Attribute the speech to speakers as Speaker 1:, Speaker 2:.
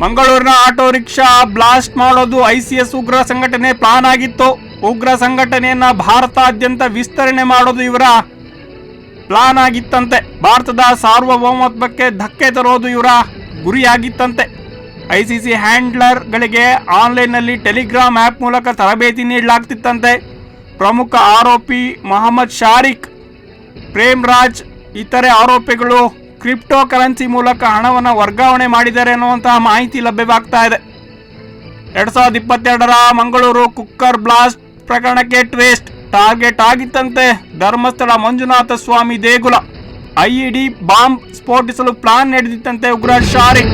Speaker 1: ಮಂಗಳೂರಿನ auto rickshaw blast ಮಾಡೋದು ICS ಉಗ್ರ ಸಂಘಟನೆ ಪ್ಲಾನ್ ಆಗಿತ್ತು. ಉಗ್ರ ಸಂಘಟನೆಯನ್ನ ಭಾರತಾದ್ಯಂತ ವಿಸ್ತರಣೆ ಮಾಡೋದು ಇವರ ಪ್ಲಾನ್ ಆಗಿತ್ತಂತೆ. ಭಾರತದ ಸಾರ್ವಭೌಮತ್ವಕ್ಕೆ ಧಕ್ಕೆ ತರೋದು ಇವರ ಗುರಿಯಾಗಿತ್ತಂತೆ. ICC ಹ್ಯಾಂಡ್ಲರ್ಗಳಿಗೆ ಆನ್ಲೈನ್ನಲ್ಲಿ ಟೆಲಿಗ್ರಾಮ್ ಆ್ಯಪ್ ಮೂಲಕ ತರಬೇತಿ ನೀಡಲಾಗ್ತಿತ್ತಂತೆ. ಪ್ರಮುಖ ಆರೋಪಿ ಮೊಹಮ್ಮದ್ ಶಾರಿಕ್, ಪ್ರೇಮ್ರಾಜ್ ಇತರೆ ಆರೋಪಿಗಳು ಕ್ರಿಪ್ಟೋ ಕರೆನ್ಸಿ ಮೂಲಕ ಹಣವನ್ನು ವರ್ಗಾವಣೆ ಮಾಡಿದ್ದಾರೆ ಅನ್ನುವಂತಹ ಮಾಹಿತಿ ಲಭ್ಯವಾಗ್ತಾ ಇದೆ. 2022ರ ಮಂಗಳೂರು ಕುಕ್ಕರ್ ಬ್ಲಾಸ್ಟ್ ಪ್ರಕರಣಕ್ಕೆ ಟ್ವೇಸ್ಟ್. ಟಾರ್ಗೆಟ್ ಆಗಿತ್ತಂತೆ ಧರ್ಮಸ್ಥಳ ಮಂಜುನಾಥ ಸ್ವಾಮಿ ದೇಗುಲ. IED ಬಾಂಬ್ ಸ್ಫೋಟಿಸಲು ಪ್ಲಾನ್ ನಡೆದಿತ್ತಂತೆ ಉಗ್ರ ಶಾರಿಕ್.